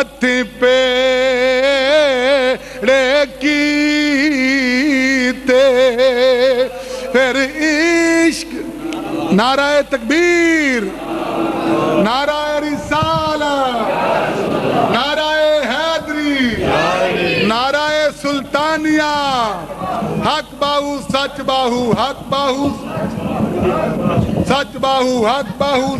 ہتھی پیڑے کیتے پھر عشق نعرہ تکبیر نعرہ رسالت نعرہ حیدری نعرہ سلطانیہ حق باہو سچ باہو حق باہو سچ باہو حق باہو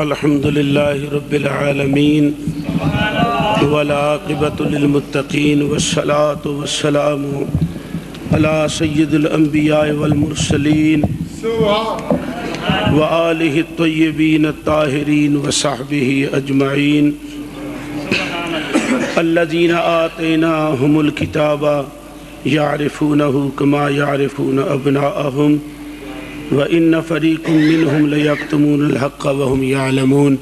الحمدللہ رب العالمین والعاقبۃ للمتقین والصلاة والسلام علی سید الانبیاء والمرسلین وآلہ الطیبین الطاہرین وصحبہ اجمعین الذین آتیناہم الکتاب یعرفونہ کما یعرفون ابناءہم وَإِنَّ فَرِيقٌ مِّنْهُمْ لَيَكْتُمُونَ الْحَقَّ وَهُمْ يَعْلَمُونَ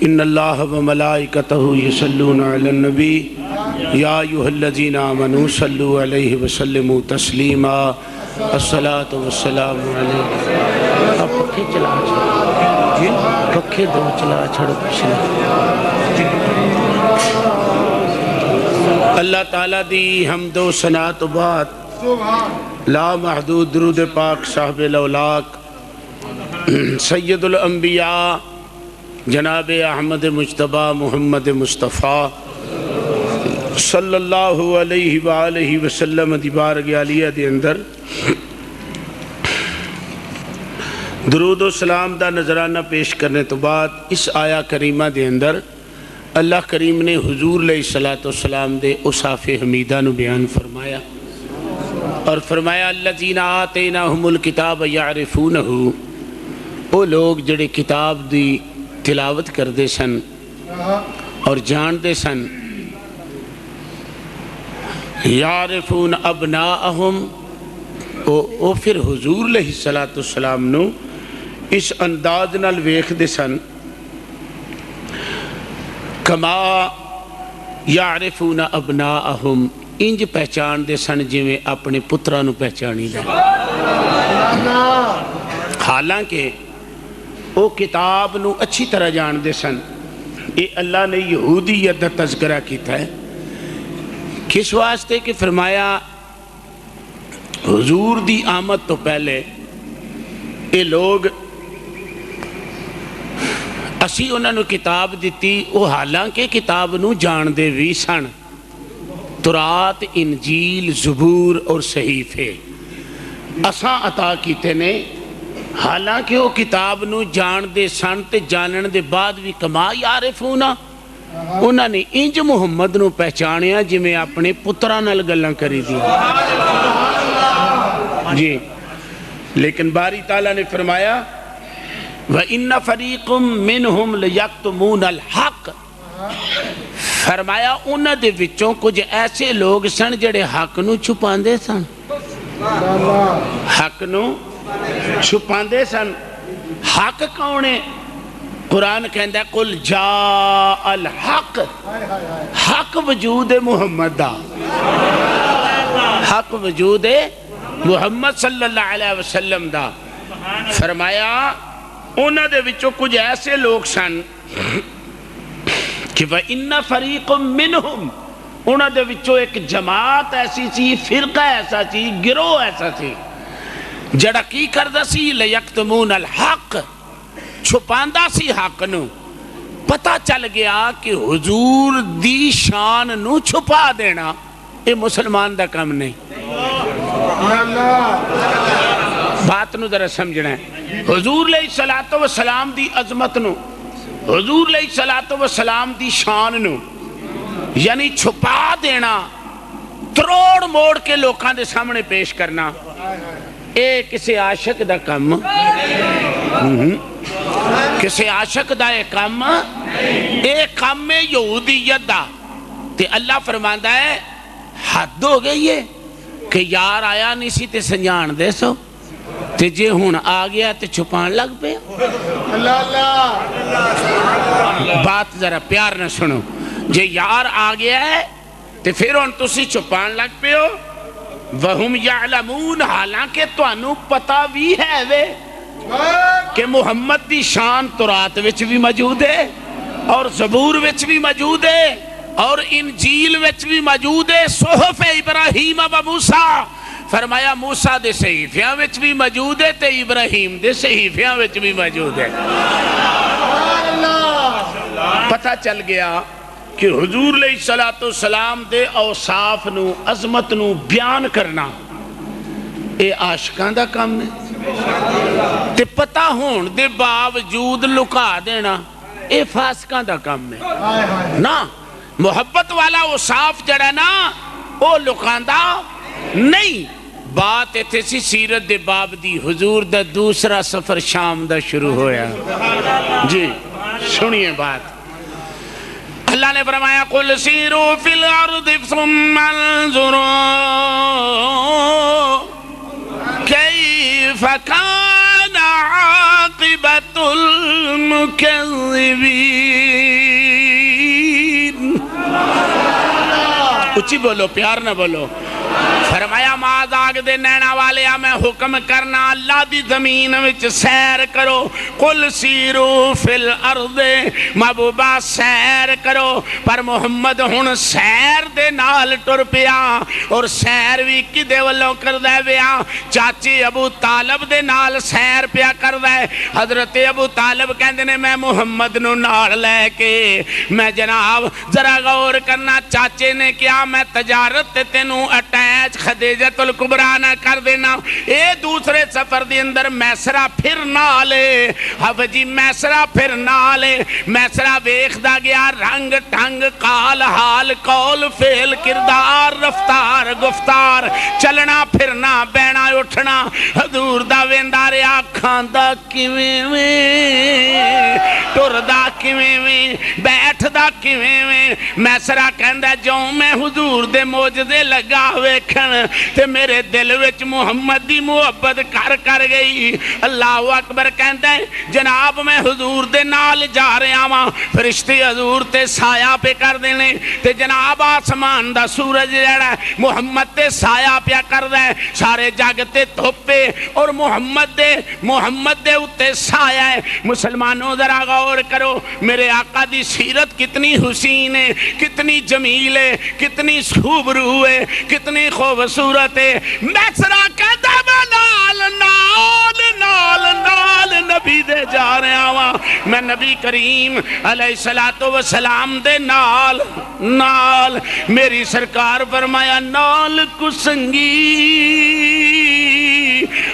إِنَّ اللَّهَ وَمَلَائِكَتَهُ يُصَلُّونَ عَلَى النَّبِيِّ يَا أَيُّهَا الَّذِينَ آمَنُوا صَلُّوا عَلَيْهِ وَسَلِّمُوا تَسْلِيمًا الصلاة والسلام علیہ آپ پکھے چلا چھڑو پکھے دو چلا چھڑو پچھلے اللہ تعالیٰ دی حمد و ثنا تو بعد لا محدود درود پاک صاحب الاولاق سید الانبیاء جناب احمد مجتبی محمد مصطفیٰ صلی اللہ علیہ وآلہ وسلم دی بارگاہ عالیہ دے اندر درود و سلام دا نظرانہ پیش کرنے تو بعد اس آیہ کریمہ دے اندر اللہ کریم نے حضور علیہ السلام دے اوصاف حمیدہ نو بیان فرمایا اور فرمایا الذین آتیناہم الکتاب یعرفونہ وہ لوگ جڑے کتاب دی تلاوت کردے سن اور جان دے سن یعرفون ابناءہم وہ پھر حضور علیہ السلام نو اس انداز نال ویکھ دے سن کما یعرفون ابناءہم انج پہچان دے سن جویں اپنے پترانو پہچانی دے حالانکہ وہ کتاب نو اچھی طرح جان دے سن یہ اللہ نے یہودیت دا تذکرہ کیتا ہے کس واسطے کہ فرمایا حضور دی آمد تو پہلے یہ لوگ اسی انہوں نے کتاب دیتی وہ حالانکہ کتاب نو جان دے وی سن تورات انجیل زبور اور صحیفے اساں عطا کیتے نے حالانکہ وہ کتاب نو جان دے سن تے جانن دے بعد بھی کما یعرفونا انہوں نے انج محمد نو پہچانیا جی میں اپنے پتران گلاں کری دی جی لیکن باری تعالیٰ نے فرمایا وَإِنَّ فَرِيقٌ مِّنْهُمْ لَيَكْتُمُونَ الْحَقَّ فرمایا انہاں دے وچوں کچھ ایسے لوگ سن جڑے حق نو چھپاندے سن حق نو چھپاندے سن حق کونے قرآن کہندہ ہے قُلْ جَاءَ الْحَقِّ حق وجود محمد دا حق وجود محمد صلی اللہ علیہ وسلم دا فرمایا انہاں دے وچوں کچھ ایسے لوگ سن کہ وَإِنَّ فَرِيقٌ مِّنْهُمْ انہاں دے وچوں ایک جماعت ایسی سی فرقہ ایسا سی گروہ ایسا سی جڑا کی کردہ سی لَيَكْتُمُونَ الْحَقِّ چھپاندہ سی حق نو پتہ چل گیا کہ حضور دی شان نو چھپا دینا یہ مسلمان دا کم نہیں بات نو ذرا سمجھنا ہے حضور علیہ السلام دی عظمت نو حضور علیہ السلام دی شان نو یعنی چھپا دینا تروڑ موڑ کے لوکاں دے سامنے پیش کرنا اے کسی عاشق دا کم کسی عاشق دا اے کم اے کم یہودیت دا تے اللہ فرماندہ ہے حد ہو گئی ہے کہ یار آیا نہیں سی تے سنجان دے سو تے جے ہون آ گیا تے چھپان لگ پہ بات ذرا پیار نہ سنو جے یار آ گیا ہے تو پھر ہن تسی چھپان لگ پہ ہو وَهُمْ يَعْلَمُونَ حالانکہ تانوں پتہ بھی ہے وے کہ محمد دی شان تورات وچ بھی موجود ہے اور زبور وچ بھی موجود ہے اور انجیل وچ بھی موجود ہے صحف ابراہیم و موسیٰ فرمایا موسیٰ دے صحیفیاں وچ بھی موجود ہے تے ابراہیم دے صحیفیاں وچ بھی موجود ہے پتہ چل گیا کہ حضور علیہ السلام دے اوصاف نو عظمت نو بیان کرنا اے عاشقان دا کام ہے تے پتہ ہون دے باوجود لکا دینا اے فاسقان دا کام ہے نا محبت والا اوصاف جڑا نا او لکاندا نہیں بات ایتھے سی سیرت دے باب دی حضور دا دوسرا سفر شام دا شروع ہویا جی سنیے بات اللہ نے فرمایا قُلْ سِيرُوا فِي الْأَرْضِ ثُمَّ انظُرُوا كَيْفَ كَانَ عَاقِبَةُ الْمُكَذِّبِينَ اچھی بولو پیار نہ بولو فرمایا معاذ آگ دے نینا والے میں حکم کرنا اللہ دی زمین وچ سیر کرو قل سیرو فی الارض محبوبہ سیر کرو پر محمد ہن سیر دے نال ٹر پیا اور سیر بھی کدے والوں کر دے پیا چاچی ابو طالب دے نال سیر پیا کر دے حضرت ابو طالب کہندے نے میں محمد نو نال لے کے میں جناب ذرا غور کرنا چاچے نے کیا میں تجارت تے تینوں اٹیچ خدیجت الکبرا نہ کر دینا اے دوسرے سفر دی اندر میسرہ پھر نہ لے حفظی میسرہ پھر نہ لے میسرہ ویخدا گیا رنگ ٹنگ قال حال قول فعل کردار رفتار گفتار چلنا پھرنا بینا اٹھنا حضور دا ویندا رہیا کھاندا کیویں ویں ٹردا کیویں ویں بیٹھدا کیویں ویں میسرہ کہندا جو میں حضور دے موجزے لگا ویکھن تے میرے دل وچ محمد دی محبت کر گئی اللہ اکبر کہندا ہے جناب میں حضور دے نال جا رہا ہاں فرشتے حضور تے سایہ پہ کر دینے تے جناب آسمان دا سورج جڑا محمد تے سایہ پہ کر دے سارے جگ تے دھوپے اور محمد دے اتے سایہ ہے مسلمانوں ذرا غور کرو میرے آقا دی سیرت کتنی حسین ہے کتنی جمیل ہے کتنی خوبرو ہے کتنی خوبصورت ہے میسرہ کہتا میں نال نبی دے جا رہا ہوں میں نبی کریم علیہ السلام دے نال میری سرکار فرمایا نال کسنگی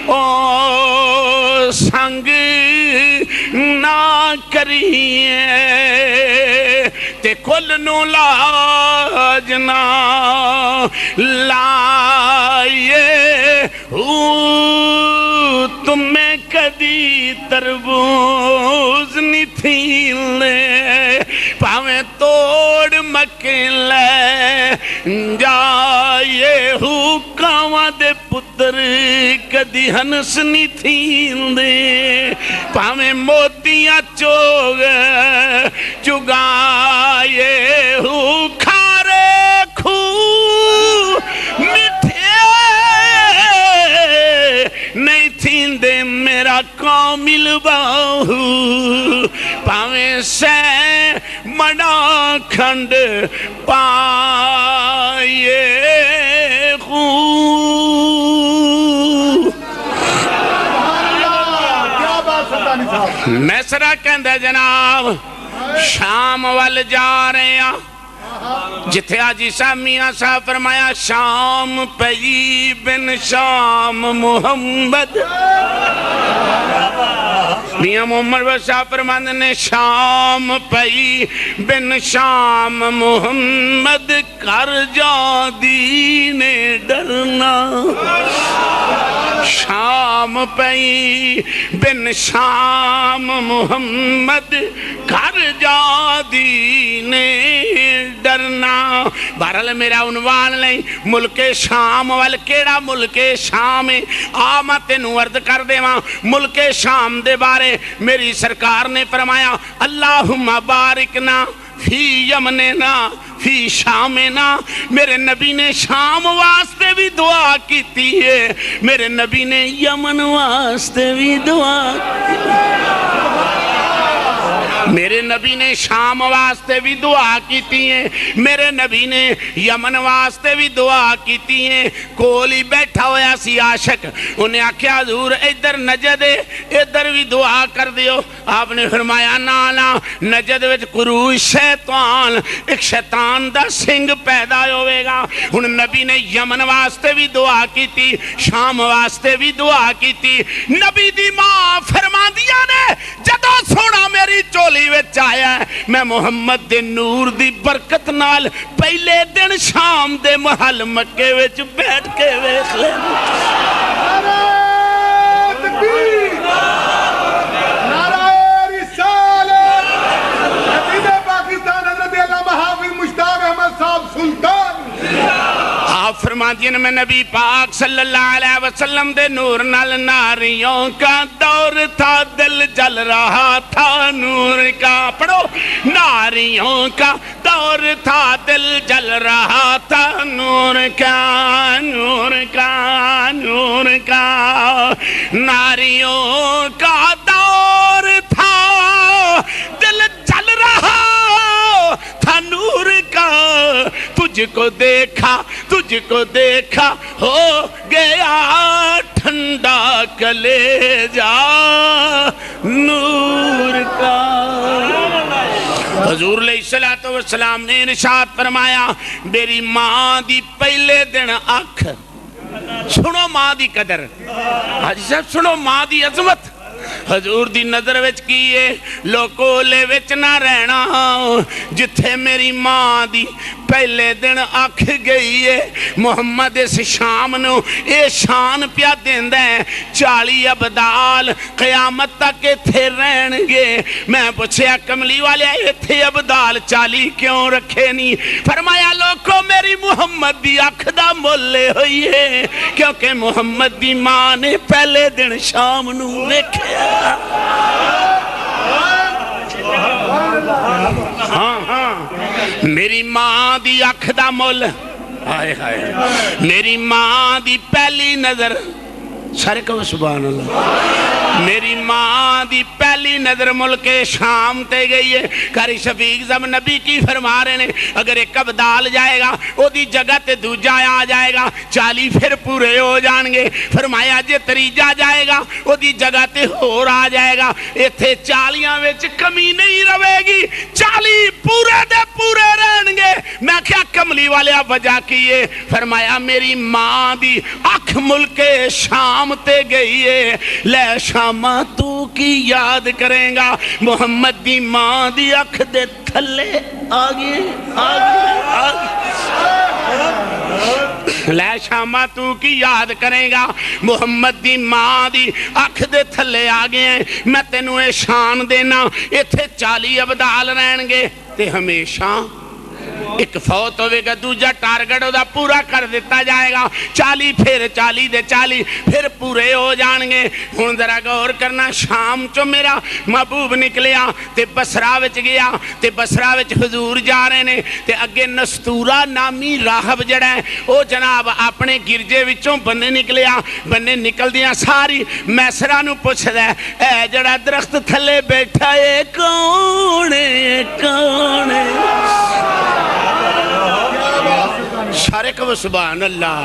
او سنگ نہ کریے تے کل نو لاجنا لائیے تمہیں کدی تربوز نہیں تھی لے پاویں توڑ مکلے جائیے کاواں دے پتر کدی ہنس نہیں تھی دے پاویں موتیاں چوگ چگائیے کھارے کھو مٹھے نہیں تھی دے میرا کامل باہو پاویں سے منا کھنڈ پائیے خو میسرہ کہندہ جناب شام وال جا رہے ہیں جتھے آج عیسیٰ میاں صاحب فرمایا شام پئی بن شام محمد میاں محمد صاحب فرمانے نے شام پئی بن شام محمد کر جا دین ڈرنا شام پئی بن شام محمد کر جا دین ڈرنا بہرحال میرا عنوان نہیں ملک شام وال کیڑا ملک شام آما تینوں عرض کر دے وہاں ملک شام دے بارے میری سرکار نے فرمایا اللہم بارکنا فی یمننا فی شامنا، میرے نبی نے شام واسطے بھی دعا کیتی ہے، میرے نبی نے یمن واسطے بھی دعا میرے نبی نے شام واسطے بھی دعا کیتی ہیں، میرے نبی نے یمن واسطے بھی دعا کیتی ہیں۔ کول ہی بیٹھا ہویا سی عاشق، انہیں آکھیا حضور ادھر نجد ہے، ادھر بھی دعا کر دیو۔ آپ نے فرمایا نانا، نجد وچ قروج شیطان، ایک شیطان دا سنگ پیدا ہوئے گا۔ ان نبی نے یمن واسطے بھی دعا کیتی، شام واسطے بھی دعا کیتی۔ نبی دی ماں فرما دیا نے جدو سونا میری چولی وچ آیا ہے، میں محمد دے نور دی برکت نال پہلے دن شام دے محل مکے وچ بیٹھ کے ویکھ لے۔ نعرہ تکبیر، نعرہ رسالت، نبی پاکستان حضرت علامہ حافظ مشتاق احمد صاحب سلطان۔ آپ فرما دیے میں نبی پاک صلی اللہ علیہ وسلم دے نور نال ناریوں کا دور تھا، دل جل رہا تھا نور کا۔ پڑھو، ناریوں کا دور تھا، دل جل رہا تھا نور کا، نور کا، نور کا۔ ناریوں کا دور تھا، دل جل رہا تھا نور کا۔ تجھ کو دیکھا، تجھ کو دیکھا ہو گیا ٹھنڈا کلیجہ نور کا۔ حضور علیہ السلام نے ارشاد فرمایا میری ماں دی پہلے دن آنکھ، سنو ماں دی قدر، حاجی صاحب سنو ماں دی عظمت۔ حضور دی نظر وچ کیے لوکولے وچ نہ رہنا، جتھے میری ماں دی پہلے دن آکھ گئی ہے۔ محمد اس شام نو اے شان پیا دیندہ ہے، 40 ابدال قیامت تک اتھے رہن گے۔ میں پوچھیا کملی والے اتھے ابدال 40 کیوں رکھے نہیں؟ فرمایا لوگوں میری محمد دی آنکھ دا مولے ہوئی ہے، کیونکہ محمد دی ماں نے پہلے دن شام نو دیکھے۔ ہاں ہاں، میری ماں دی اکھ دا مول، ہائے ہائے، میری ماں دی پہلی نظر، سارے کہو سبحان اللہ، میری ماں دی پہلی نظر ملک شام تے گئی ہے۔ قاری شفیق صاحب نبی کی فرما رہے ہیں اگر ایک ابدال جائے گا او دی جگہ تے دوجا آ جائے گا، 40 پھر پورے ہو جان گے۔ فرمایا جے تریجا جائے گا او دی جگہ تے ہور آ جائے گا، ایتھے 40 وچ کمی نہیں رہے گی، 40 پورے دے پورے رہن گے۔ میں کیا کملی والے وجہ کیے؟ فرمایا میری ماں دی اکھ ملک شام تے گئی ہے، لے شامہ تو کی یاد کریں گا، محمد دی ماں دی اکھ دے تھلے آگے آگے لے شامہ تو کی یاد کریں گا، محمد دی ماں دی اکھ دے تھلے آگے ہیں۔ میں تینوں اے شان دینا ایتھے 40 ابدال رہن گے تے ہمیشہ ایک فوت ہوئے گا، دوجہ ٹارگٹ دا پورا کر دیتا جائے گا، 40 پھر 40 دے 40 پھر پورے ہو جان گے۔ ہن ذرا غور کرنا، شام چو میرا محبوب نکلیا تے بصرہ وچ گیا، تے بصرہ وچ حضور جا رہے نے، تے اگے نستورہ نامی راہب جڑا ہے او جناب اپنے گرجے وچوں بنے نکلیا، بنے نکل دیا ساری میسرہ نو پوچھ دے اے جڑا درخت تھلے بیٹھا ہے کون ہے کون ہے؟ شارک و سبحان اللہ۔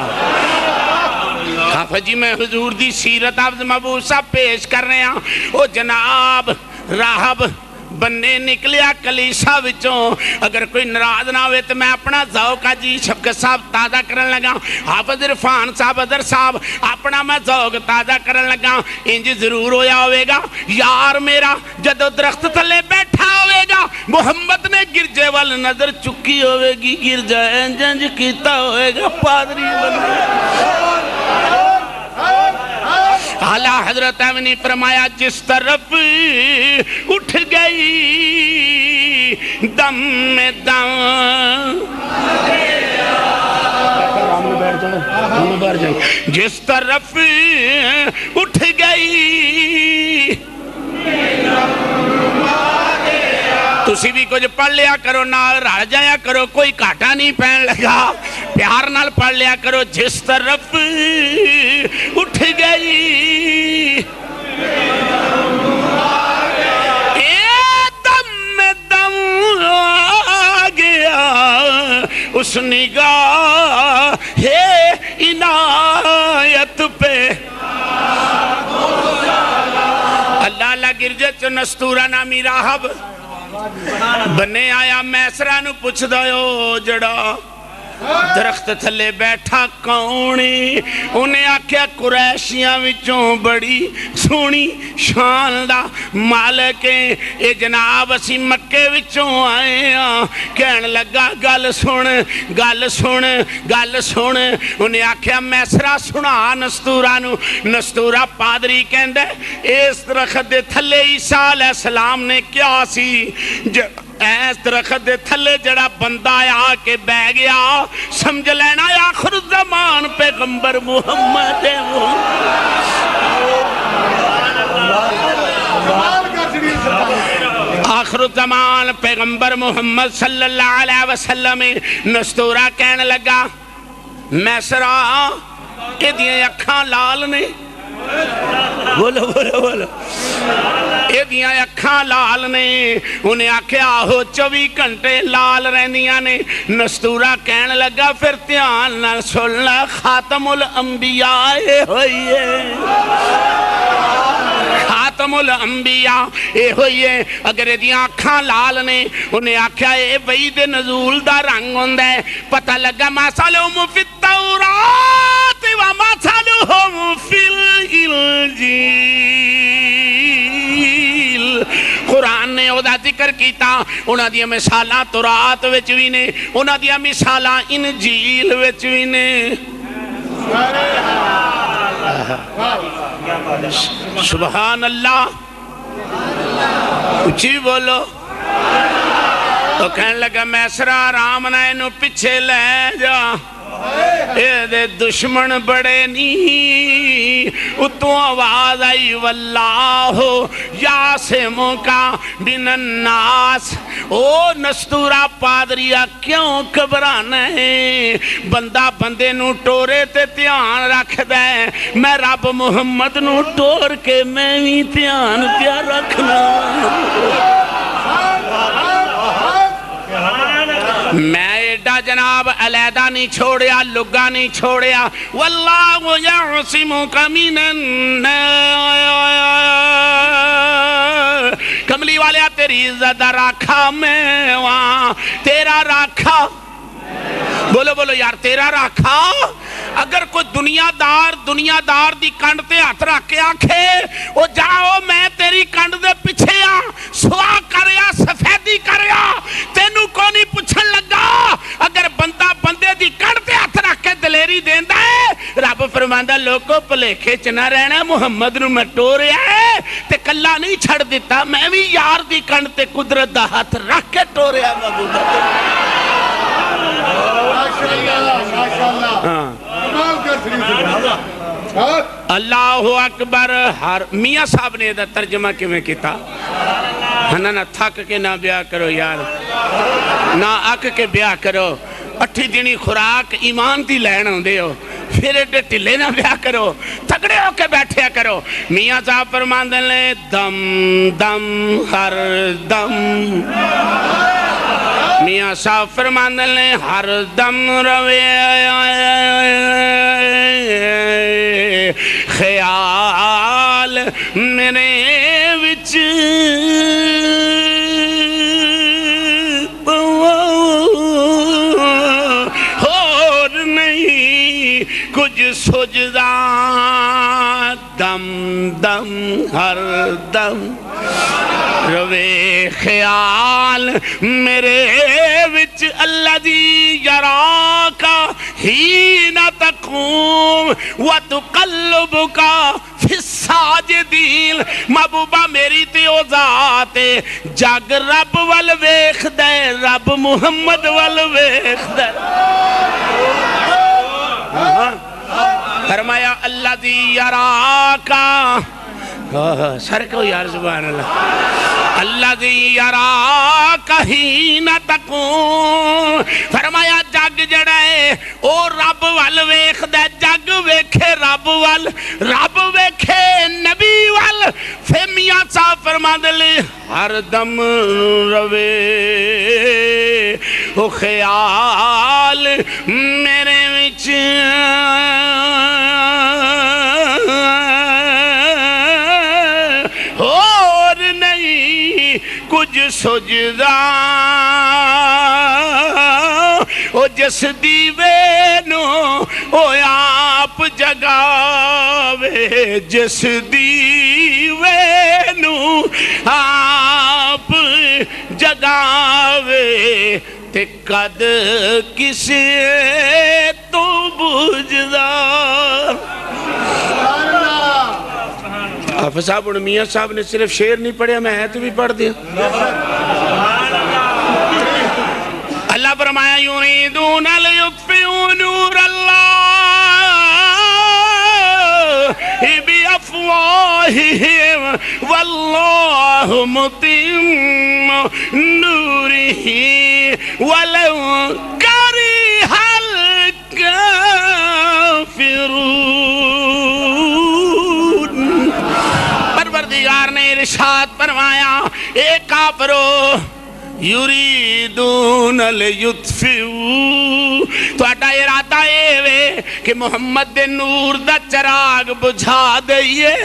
خافہ جی میں حضور دی سیرت حافظ محبوب صاحب پیش کر رہے ہیں، او جناب راہب بننے نکلیا کلیسا وچوں۔ اگر کوئی ناراض نہ ہوئے تو میں اپنا ذوق جی شفقت صاحب تازہ کرن لگا، حافظ عرفان صاحب ادر صاحب اپنا میں ذوق تازہ کرن لگا۔ انج ضرور ہویا ہوئے گا یار میرا جدو درخت تھلے بیٹھا ہوئے گا، محمد نے گرجے وال نظر چکی ہوئے گی، گرجا انج کیتا ہوئے گا پادری بنے۔ اعلیٰ حضرت نے فرمایا جس طرف اٹھ گئی دم میں دم، جس طرف اٹھ گئی تسی بھی کچھ پڑھ لیا کرو نال رل جایا کرو کوئی گھاٹا نہیں پین لگا پیار نال پڑھ لیا کرو جس طرف اٹھ گئی دم دم آ گیا اس نگاہ عنایت پہ اللہ اللہ گرجے چو نستورہ نامی راہب بنے آیا میسرہ نو پوچھ دائیو جڑا درخت تھلے بیٹھا کونی انہیں آکھیا قریشیاں وچوں بڑی سونی شان دا مالکیں اے جناب اسی مکے وچوں آئے ہیں کہن لگا گل سن گل سن گل سن انہیں آکھیا میسرہ سنا نستورہ نو نستورہ پادری کہندے اس درخت دے تھلے عیسیٰ علیہ السلام نے کیا سی ایس درخت دے تھلے جڑا بندہ آیا کے بہ گیا سمجھ لینا آخر زمان پیغمبر محمد آخر زمان پیغمبر محمد صلی اللہ علیہ وسلم نستورہ کہنے لگا میسرہ کہ دیئے اکھاں لال نے بولو بولو بولو اے دیاں اکھاں لال نے انہیں آکھیا ہو 24 گھنٹے لال رہنیاں نے نستورہ کہنے لگا پھر تیان نہ سننا خاتم الانبیاء ہوئیے خاتم الانبیاء اے ہوئیے اگر دیاں اکھاں لال نے انہیں آکھیا اے وعید نزول دا رنگ ہوندہ ہے پتہ لگا مثلہم فی التورات ومثلہم فی الانجیل قرآن نے او دا ذکر کیتا انہاں دیا مثالاں تورات وچ وی نے انہاں دیا مثالاں انجیل وچ وی نے سبحان اللہ اچھی بولو تو کہنے لگا میسرہ آرام نہ انہوں پیچھے لے جا اے دے دشمن بڑے نہیں اتو آواز آئی واللہ یاسموں کا بن الناس او نستورہ پادریہ کیوں گھبرانا ہے بندہ بندے نو ٹورے تے تیان رکھ دے میں رب محمد نو ٹور کے میں بھی تیان پیا رکھنا میں ایڈا جناب علیحدہ نہیں چھوڑیا لگا نہیں چھوڑیا واللہ یعصمک من الناس کملی والے تیری عزت راکھا میں وہاں تیرا راکھا بولو بولو یار تیرا راکھا اگر کوئی دنیا دار دی کنڈ تے ہاتھ رکھ کے آکھے او جاؤ میں تیری کنڈ دے پچھے سوا کریا سفیدی کریا تینو کو نہیں پوچھن لگا اگر بندہ بندے دی کنڈ تے ہاتھ رکھ کے دلیری دیندہ ہے رب فرماندہ لوگوں پلیکھے چنا رہنا محمد نو میں ٹوریا ہے تے کلا نہیں چھڑ دیتا میں بھی یار دی کنڈ تے قدرت دا ہاتھ رکھ کے ٹوریا اللہ اکبر میاں صاحب نے دا ترجمہ کیویں کیتا نہ تھک کے نہ بیاہ کرو یار نہ اک کے بیاہ کرو اٹھی دینی خوراک ایمان دی لین ہوندے ہو پھر ایڈے ٹلے نہ بیاہ کرو تگڑے ہو کے بیٹھیا کرو میاں صاحب فرماندے لے دم دم ہر دم میاں صاحب فرماندے لے ہر دم روے خیال میرے وچ اور نہیں کچھ سجدہ دم دم ہر دم روے خیال میرے وچ الذی یراکا حین تقوم وتقلبکا فی الساجدین محبوبہ میری تے او ذات جگ رب وال ویکھ دے رب محمد وال ویکھ دے فرمایا الذی یراکا سر کو یار سبحان اللہ الذی یراک حین تقوم فرمایا جگ جڑا ہے او رب وال ویکھدا جگ ویکھے رب وال رب ویکھے نبی وال پھر میاں صاحب فرماندے لے ہر دم روے او خیال میرے وچ اور نہیں کچھ سجدہ او جس دیوے نو او آپ جگاوے جس دیوے نو آپ جگاوے تے قد کسے تو بجدا حافظ صاحب اور میاں صاحب نے صرف شعر نہیں پڑھیا میں ہے تو بھی پڑھ دیا اللہ فرمایا یریدون لیطفئوا نور اللہ بافواہہم واللہ متم نورہ ولو کرہ الکافرون پروردگار نے ارشاد فرمایا اے کافرو یریدون لیطفئوا تہاڈا ارادہ اے وے کہ محمد دے نور دا چراغ بجھا دئیے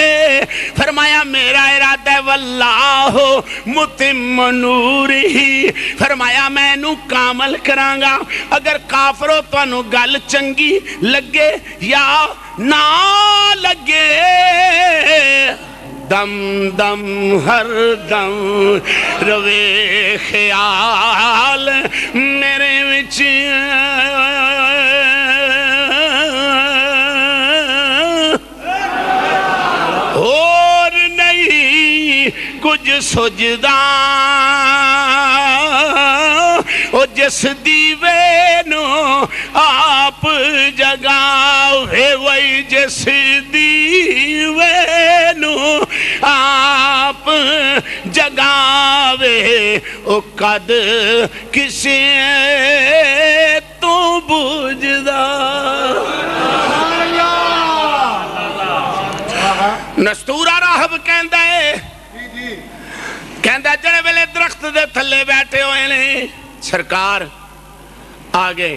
فرمایا میرا ارادہ ہے واللہ متم نورہ فرمایا میں نو کامل کرانگا اگر کافرو تانوں گل چنگی لگے یا نہ لگے دم دم ہر دم روے خیال میرے وچ اور نہیں کچھ سجدہ او جس دیوے نو آپ جگاوے وہی جس دیوے نو آپ جگاوے او قد کسے تو بجدا نستورہ راہب کہندہ ہے کہندہ جڑے ویلے درخت دے تھلے بیٹھے ہوئے نے سرکار آگے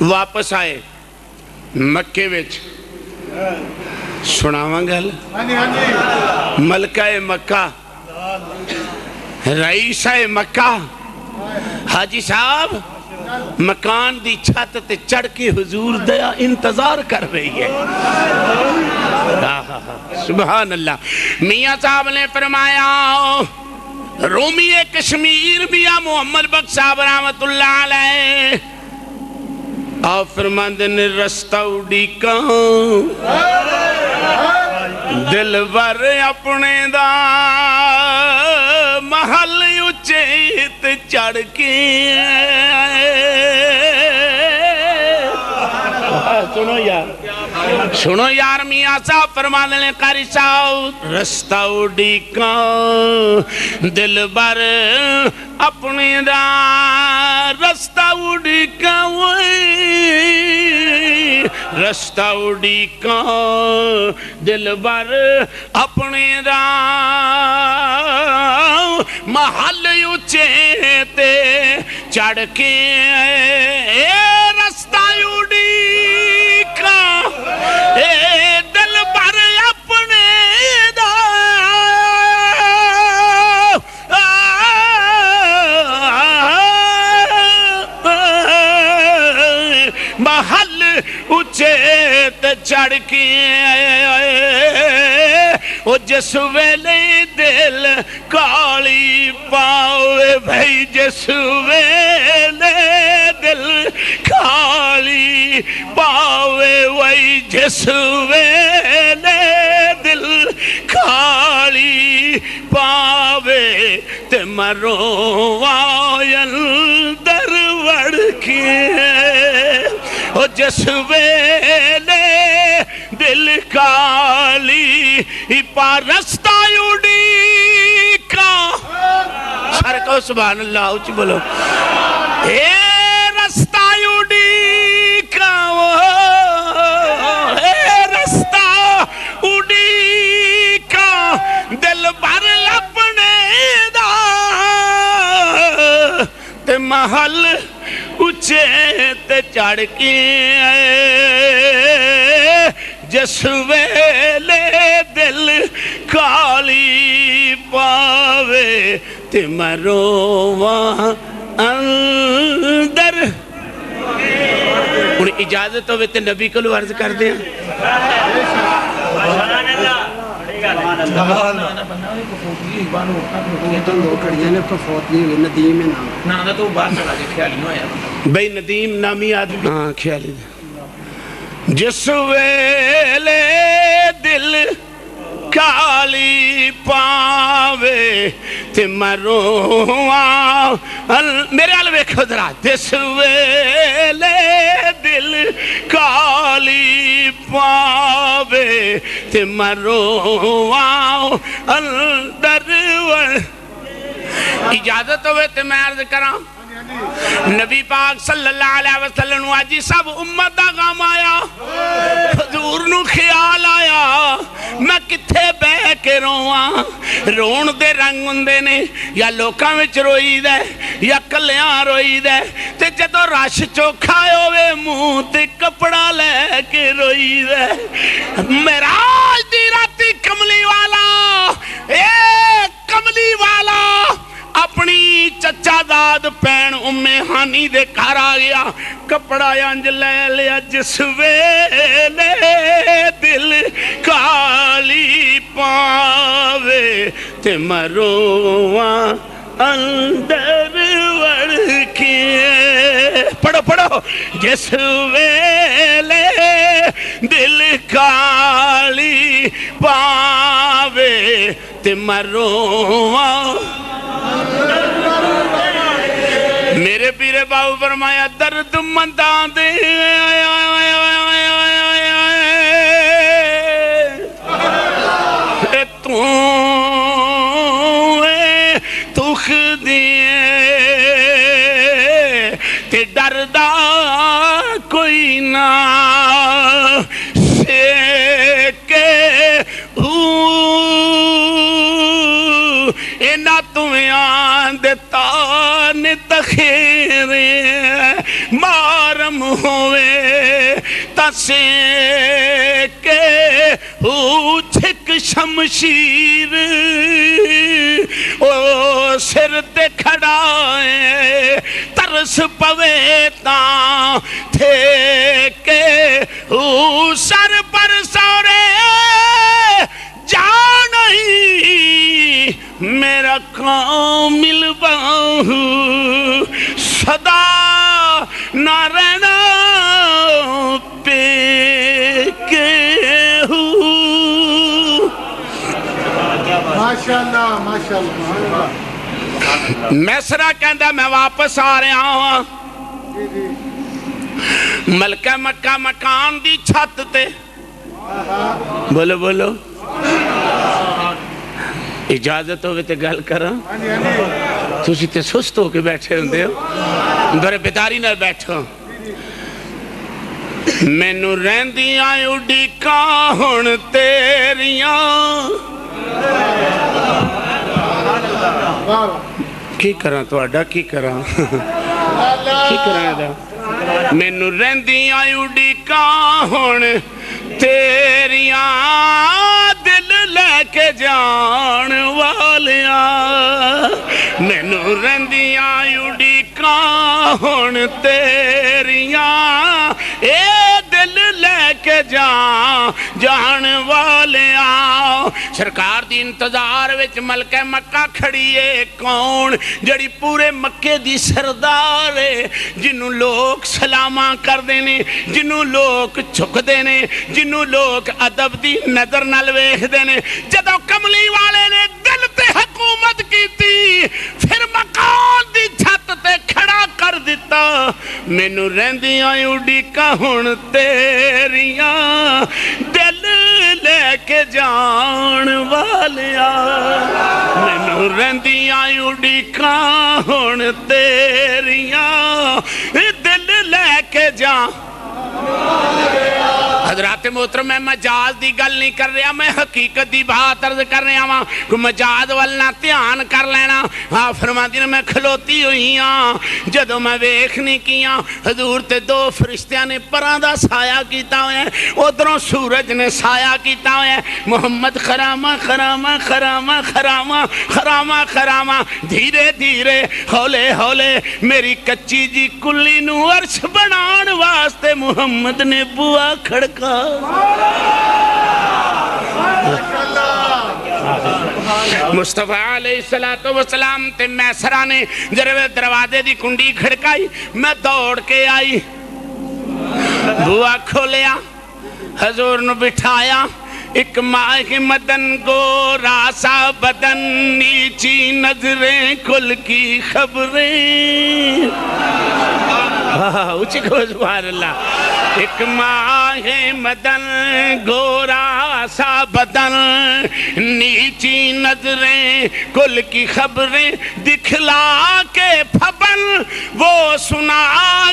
واپس آئے مکے وچ سناواں گل ملکہ مکہ رئیسہ مکہ حاجی صاحب مکان دی چھت تے چڑھ کے حضور دیا انتظار کر رہی ہے سبحان اللہ میاں صاحب نے فرمایا رومی کشمیر میاں محمد بخش صاحب رحمت اللہ علیہ آپ فرماندے نے رستہ اڈیکاں دل بر اپنے دا محل اچھیت چڑھ کے سنو یار میاں صاحب فرمانے لے قاری صاحب رستہ اڈیکاں دل بر اپنے دا رستہ اڈیکاں رستہ اڈیکاں دل بر اپنے دا محل اچھے تے چڑھ کے رستہ اڈیکاں دل بر اپنے دا محل اچھے چڑھ کے او جس ویلے دل کالی پاوے بھائی جس ویلے دل کالی پاوے وہی جس ویلے دل کالی پاوے تے مرو آئل در وڑ کے او جس ویلے دل کالی رستہ اڈیکا سر کو سبحان اللہ اچھ بولو اے رستہ اڈیکا اے رستہ اڈیکا دل بھر لپنے دا تے محل اچھے تے چڑھ کے جس ویلے دل کالی پاوے تے میں رواں اندر انہیں اجازت ہوئے تے نبی کو عرض کر دیں بھئی ندیم نامی آدمی ہاں خیالی جس ویلے دل کالی پاوے تے میں رواں میرے حال ویکھو ذرا جس ویلے دل کالی پاوے تے میں رواں اندر اجازت ہوئے تے میں عرض کراں نبی پاک صلی اللہ علیہ وسلم آجی سب امت دا غم آیا حضور نو خیال آیا میں کتھے بے کے رواں رون دے رنگ ہندے نے یا لوکاں وچ روئی دے یا کلیاں روئی دے تے جدو رش چوکھا ہوئے منہ تے کپڑا لے کے روئی دے معراج دی راتی کملی والا اے کملی والا اپنی چچا داد پین ہانی دے گھر آ گیا کپڑا انج لے لیا جس ویلے دل کالی پاوے تے میں رواں اندر وڑ کے پڑھو جس ویلے دل کالی پاوے تے میں رواں میرے پیرے باو فرمایا درد منداں دے تخ دیے تے ڈردہ کوئی نہ سیکے اینا تمہیں آندتا تخیرے مارم ہوئے تسیکے چھک شمشیر او سر تے کھڑائے ترس پوے تاں تھے کہ سر پر سورے جانہی میرا کامل باہو صدا نہ رہنا پہ کے ہو ماشاءاللہ ماشاءاللہ میسرہ کہندہ میں واپس آ رہا ہوں ملکہ مکہ مکان دی چھت تے بولو بولو اجازت ہوئے تے گل کراں تسی تے سست ہو کے بیٹھے ہوندے ہو دورے بیداری نہ بیٹھو مینو رہندیاں اڈیکاں ہن تیریاں کی کراں تواڈا کی کراں کی کراں دا مینو رہندیاں اڈیکاں ہن تیریاں دل لے کے جان والیاں مینو رہندیاں اڈیکاں ہن تیریاں اے دل لے کے جان والیاں سرکار دی انتظار وچ ملکہ مکہ کھڑی ہے کون جڑی پورے مکے دی سردار ہے جنوں لوگ سلاماں کر دینے جنوں لوگ جھک دینے جنوں لوگ ادب دی نظر نال ویکھ دینے جدوں کملی والے نے دل تے حکومت کیتی پھر مکان دی چھت تے کھڑا کر دیتا مینوں رہندیاں اڈیکاں ہن تیریاں دل لے کے جان والیا مینوں رہندیاں اڈیکاں ہن تیریاں دل لے کے جان حضرات محترم میں مجاز دی گل نہیں کر رہا میں حقیقت دی بات عرض کر رہا ہاں کوئی مجاز والنا دھیان کر لینا ہاں فرماندی نے میں کھلوتی ہوئی ہاں جدوں میں ویکھ نہیں کیاں حضور تے دو فرشتیاں نے پراں دا سایہ کیتا ہویا ہے ادھروں سورج نے سایہ کیتا ہویا ہے محمد خرامہ خرامہ خرامہ خرامہ خرامہ خرامہ دھیرے دھیرے ہولے ہولے میری کچی جی کلی نو عرش بنان واسطے محمد نے بوا کھڑکا مصطفیٰ علیہ السلام تے میسرہ نے جروے دروازے دی کنڈی کھڑکائی میں دوڑ کے آئی بوا کھولیا حضور نو بٹھایا ایک ماہ مدن گورا سا بدن نیچی نظریں کل کی خبریں اچھی کو سبحان اللہ ایک ماہ مدن گورا سا بدن نیچی نظریں کل کی خبریں دکھلا کے پھبن وہ سنا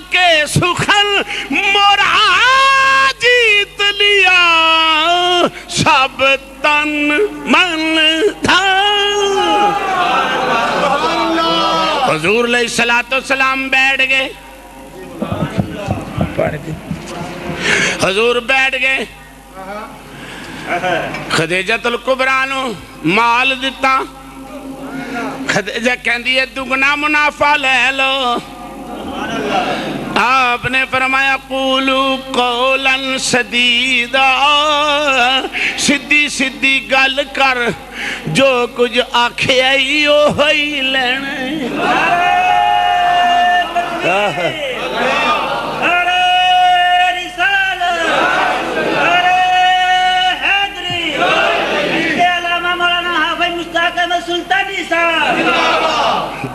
کے سخن مورا جیت لیا سب تن من تھا حضور علیہ السلام بیٹھ گئے حضور بیٹھ گئے خدیجہ الکبریٰ نو مال دیتا خدیجہ کہندی ہے دگنا منافع لے لو آپ نے فرمایا قولو قولا سدیدہ سدی سدی گل کر جو کچھ آکھے آئی ہوئی لینے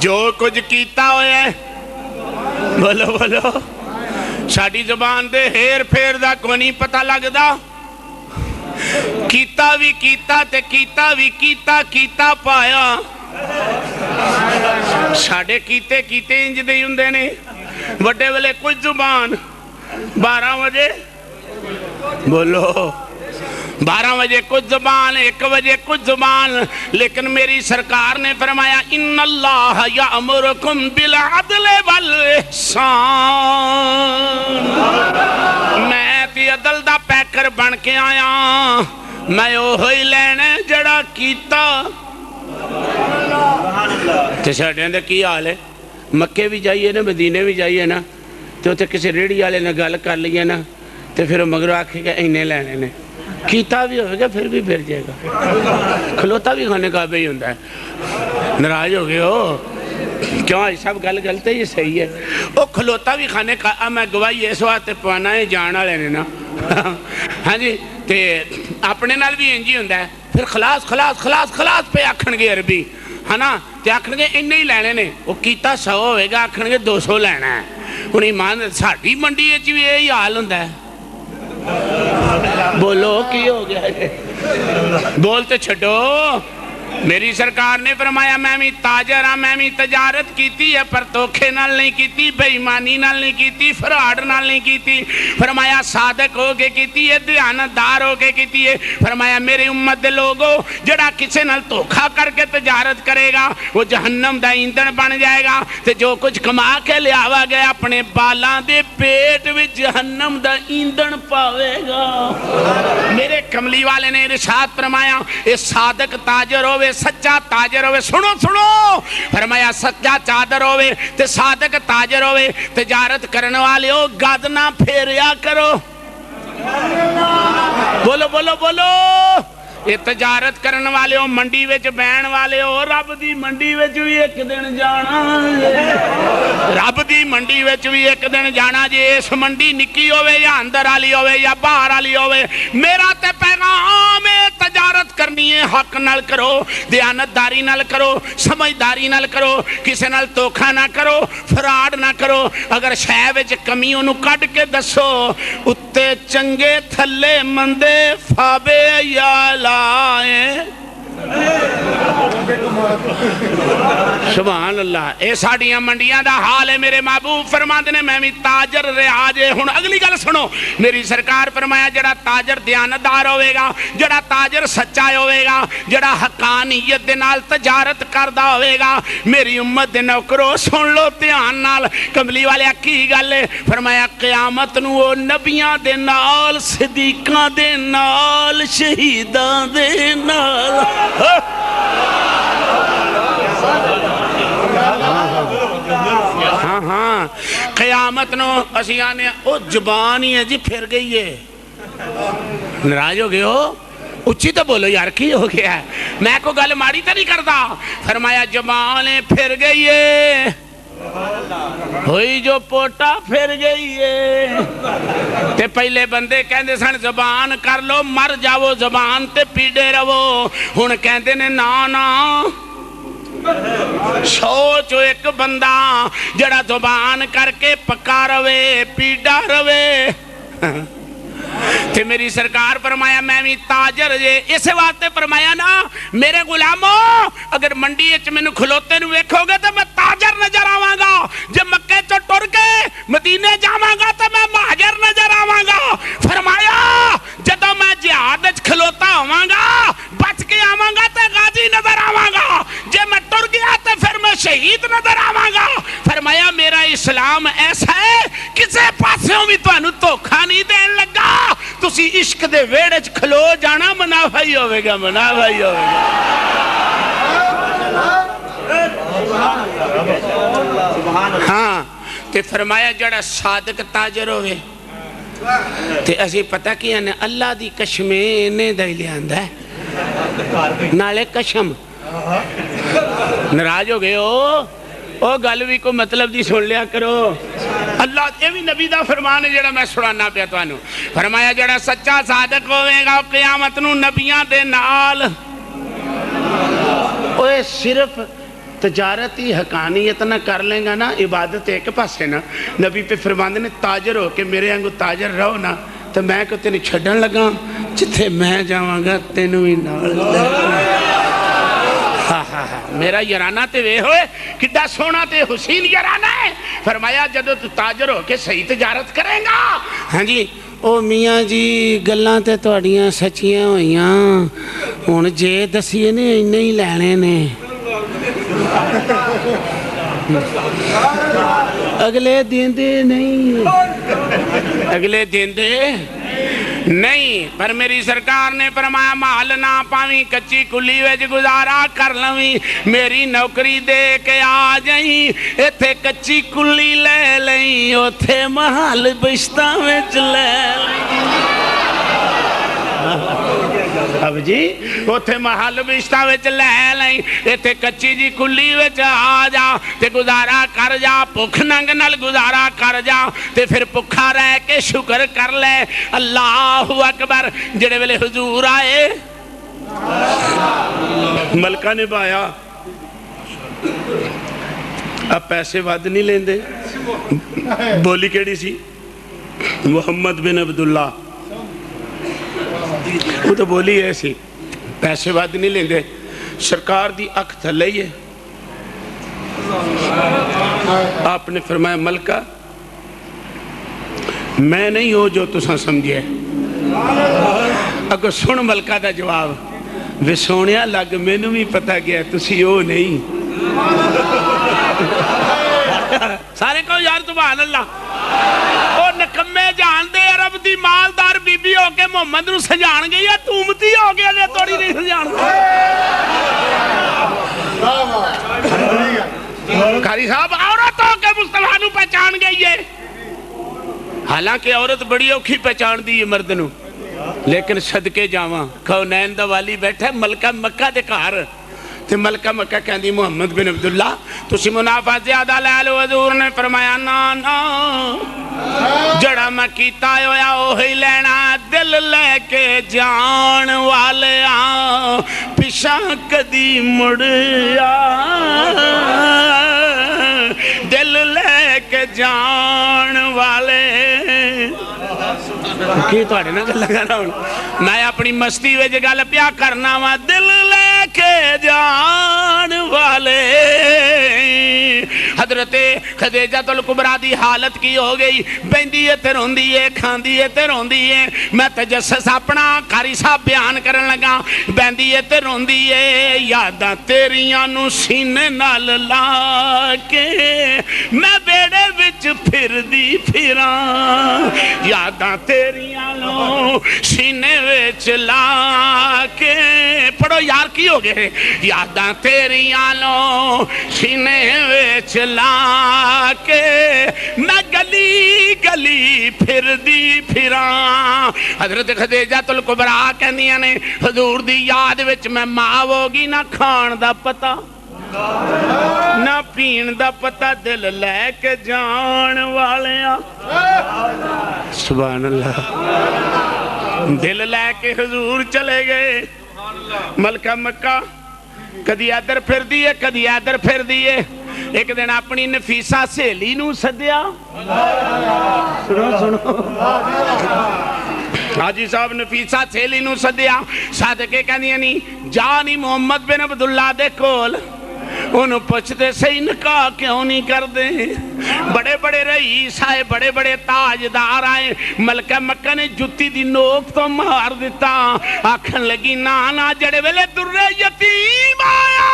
جو کچھ کیتا ہویا ہے بولو بولو ساڑی زبان دے ہیر پھیر دا کو نہیں پتہ لگ دا کیتا بھی کیتا تے کیتا بھی کیتا پایا ساڑے کیتے کیتے انج دے ہندے نے وڈے والے کچھ زبان 12 بجے بولو 12 بجے کچھ زبان 1 بجے کچھ زبان لیکن میری سرکار نے فرمایا ان اللہ یامرکم بالعدل والاحسان میں تی عدل دا پیکر بن کے آیا میں اوہی لینے جڑا کیتا تے ساڈے دے کی حال ہے مکے بھی جائیے نا مدینے بھی جائیے نا تو تے کسی ریڑھی والے نے گل کر لیے نا تے پھر مگروں آکھے گا اینے لینے نے کیتا بھی ہوئے گا پھر بھی پھر جائے گا کھلوتا بھی کھانے کا بھی ہوندہ ہے ناراض ہو گئے ہو کیوں سب گل گلتے یہ صحیح ہے وہ کھلوتا بھی کھانے کا میں گواہی اس واسطے پوانا ہے جانا لینے نا ہاں جی تے اپنے نال بھی انجی ہوندہ ہے پھر خلاص خلاص خلاص خلاص پہ آکھن گے عربی ہے نا تے آکھن گے انہیں ہی لینے نے وہ کیتا 100 ہوئے گا آکھن گے 200 لینا ہے انہیں ایمان ساڑھی منڈی ہے بھی یہی حال ہوندہ ہے بولو کی ہو گیا ہے بولتے چھڑو میری سرکار نے فرمایا میں بھی تاجر ہاں میں بھی تجارت کیتی ہے پر دھوکے نال نہیں کیتی بے ایمانی نال نہیں کیتی فراڈ نال نہیں کیتی فرمایا صادق ہو کے کیتی ہے دیانتدار ہو کے کیتی ہے فرمایا میری امت دے لوگو جڑا کسے نال دھوکا کر کے تجارت کرے گا وہ جہنم دا ایندھن بن جائے گا تے جو کچھ کما کے لے آوا گیا اپنے بالاں دے پیٹ وچ جہنم دا ایندھن پاوے گا میرے کملی والے نے ارشاد فرمایا اے صادق تاجر ہوئے سچا تاجر ہوئے سنو سنو فرمایا سچا چادر ہوئے تے صادق تاجر ہوئے تجارت کرنے والے ہو گد نہ پھیریا کرو بولو بولو بولو یہ تجارت کرنے والے ہو منڈی وچ بین والے ہو رب دی منڈی وچ بھی ایک دن جانا رب دی منڈی وچ بھی ایک دن جانا جی اس منڈی نکی ہوئے یا اندر آلی ہوئے یا باہر آلی ہوئے میرا تے پیغام ہے تجارت کرنی ہے حق نال کرو، دیانتداری نال کرو، سمجھداری نال کرو، کسے نال دھوکھا نہ کرو، فراڈ نہ کرو، اگر شے وچ کمی اونوں کڈ کے دسو، اتے چنگے تھلے مندے فابے یا لائے۔ سبحان اللہ، اے ساڑیاں منڈیاں دا حال ہے۔ میرے محبوب فرماندے نے میں بھی تاجر رہا جے۔ ہن اگلی گل سنو، میری سرکار فرمایا جڑا تاجر دیانتدار ہوئے گا، جڑا تاجر سچا ہوئے گا، جڑا حقانیت دے نال تجارت کردا ہوئے گا، میری امت دے نوکرو سن لو دھیان نال، کملی والے کی گل ہے، فرمایا قیامت نو او نبیاں دے نال، صدیقاں دے نال، شہیداں دے نال، ہاں ہاں قیامت نو اسی آنے او زبان ہی ہے جی پھر گئی ہے۔ ناراض ہو گئے ہو؟ اچھی تو بولو یار، کی ہو گیا ہے؟ میں کو گل ماڑی تو نہیں کرتا۔ فرمایا زبان پھر گئی ہے، ہوئی جو پوٹا پھر گئی ہے۔ تے پہلے بندے کہندے سن زبان کر لو مر جاؤ، زبان تے پیڑے رہو، ہن کہندے نے نا نا سوچو ایک بندہ جڑا زبان کر کے پکا روے، پیڑا روے۔ تے میری سرکار فرمایا میں بھی تاجر جے، اس واسطے فرمایا نا میرے غلاموں اگر منڈی وچ مینوں کھلوتے نوں ویکھو گے تے میں تاجر نظر آواں گا، جے مکے چوں ٹر کے مدینے جاواں گا تے میں مہاجر نظر آواں گا۔ فرمایا جدوں میں جہاد وچ کھلوتا ہوواں گا بچ کے آواں گا تے غازی نظر آواں گا، جے میں ٹر گیا تے پھر میں شہید نظر آواں گا۔ فرمایا میرا اسلام ایسا ہے کسے پاسوں بھی تانوں دھوکھا نہیں دین لگا، تسی عشق دے ویڑے چ کھلو جانا منافع ہی ہوئے گا، منافع ہی ہوئے گا۔ ہاں تے فرمایا جڑا صادق تاجر ہوئے تے اسی پتہ کیا نے اللہ دی کشمیں انہیں دائی لے آندہ ہے نالے کشم۔ ناراض ہو گئے ہو؟ او گل بھی کو مطلب دی سن لیا کرو۔ اللہ یہ بھی نبی دا فرمان ہے جڑا میں سنانا پیا تانوں۔ فرمایا جڑا سچا صادق ہوئے گا قیامت نو نبیاں دے نال۔ اوے صرف تجارتی حقانیت نہ کر لیں گا نا، عبادت ایک پاسے نا، نبی پہ فرماندے نے تاجر ہو کہ میرے انگو تاجر رہو نا تو میں کو تینوں چھڈن لگا، جتھے میں جاواں گا تینوں بھی نال میرا یارانہ تے وے ہوئے کڈا سونا تے حسین یارانہ ہے۔ فرمایا جدو تو تاجر ہو کے صحیح تجارت کریں گا، ہاں جی او میاں جی گلاں تے تواڈیاں سچیاں ہوئیاں، ہن جے دسیے نے انہیں ہی لینے نے، اگلے دن دے نہیں، اگلے دن دے نہیں۔ پر میری سرکار نے فرمایا محل نہ پاویں کچی کلی وچ گزارا کر لویں، میری نوکری دے کے آ جائیں، ایتھے کچی کلی لے لیں، اوتھے محل بشتاں وچ لے لیں۔ اب جی اوتھے محل بشتاں وچ لے لیں، ایتھے کچی جی کلی وچ آ جا تے گزارا کر جا، بھوک ننگ نال گزارا کر جا تے پھر بھوکا رہ کے شکر کر لے۔ اللہ اکبر۔ جڑے ویلے حضور آئے ملکہ نے بایا اب پیسے ود نہیں لیندے، بولی کیڑی سی؟ محمد بن عبداللہ، وہ تو بولی ایسی پیسے ود نہیں لیندے۔ سرکار دی اکھ تھلے ہی ہے۔ آپ نے فرمایا ملکہ میں نہیں ہو جو تساں سمجھے، اگر سن ملکہ دا جواب، وے سونیا لگ مینوں بھی پتہ گیا تسی ہو نہیں۔ سارے کو یار سبحان اللہ۔ او نکمے جان دے عرب دی مالدار بی بی ہو کے محمد نو سجان گئی ہے، تومتی ہو گیا لے توڑی نہیں سجان گئی۔ قاری صاحب عورت ہو کے مصطفیٰ نو پہچان گئی ہے، حالانکہ عورت بڑی اوکھی پہچان دی ہے مرد نو، لیکن صدقے جاواں کونین دا والی بیٹھا ہے ملکہ مکہ دے گھر، تے ملکہ مکہ کہندی محمد بن عبداللہ تسی منافع زیادہ لے لو حضور نے فرمایا نا نا جڑا میں کیتا ہویا وہی لینا دل لے کے جان والے پیشاں کدی مڑیا دل لے کے جان والے کی تواڈے نال گل کرنا ہن میں اپنی مستی وچ گل پیا کرنا وا دل لے کے جان والے حضرت خدیجہ الکبریٰ دی حالت کی ہو گئی بیندی ہے تے روندی ہے کھاندی ہے تے روندی ہے میں تجسس اپنا قاری صاحب بیان کرن لگا بیندی ہے تے روندی ہے یاداں تیریاں نو سینے نال لا کے میں بیڑے وچ پھر دی پھراں یاداں تیریاں نو سینے وچ لا کے پڑھو یار کی ہو گئے یاداں تیریاں نو سینے وچ لا کے میں گلی گلی پھر دی پھراں حضرت خدیجہ الکبریٰ کہندیاں نے حضور دی یاد وچ میں ماں ہوگی نہ کھان دا پتہ نہ پین دا پتہ دل لے کے جان والیاں سبحان اللہ دل لے کے حضور چلے گئے ملکہ مکہ کدی ادھر پھر دیئے کدی ادھر پھر دیئے ایک دن اپنی نفیسہ سہیلی نو سدیا سنو سنو حاجی صاحب نفیسہ سہیلی نو سدیا صادقے کہندیاں نہیں جا نہیں محمد بن عبداللہ دے کول انہوں پوچھتے صحیح نکاح کیوں نہیں کر دیں بڑے بڑے رئیس آئے بڑے بڑے تاجدار آئے ملکہ مکہ نے جتی دی نوک تو مار دیتا آکھن لگی نانا جڑے ویلے در یتیم آیا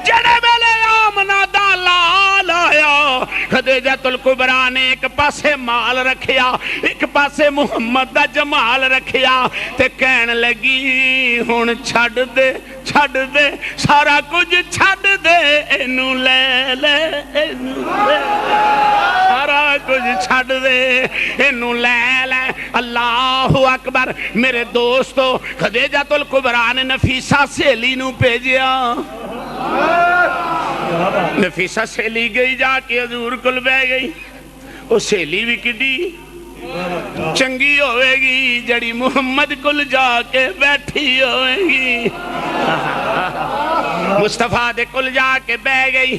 جڑے ویلے آمنہ دا لال آیا خدیجہ الکبریٰ نے ایک پاسے مال رکھیا ایک پاسے محمد دا جمال رکھیا تے کہن لگی ہون چھڑ دے سارا کچھ چھڑ دے اینو لے لے سارا کچھ چھڑ دے اینو لے لے اللہ اکبر میرے دوستو خدیجہ الکبریٰ نے نفیسہ سہیلی نو بھیجیا نفیسہ سہیلی گئی جا کے حضور کل بہ گئی وہ سہیلی بھی کڈی چنگی ہوئے گی جڑی محمد کل جا کے بیٹھی ہوئے گی مصطفیٰ دے کل جا کے بہ گئی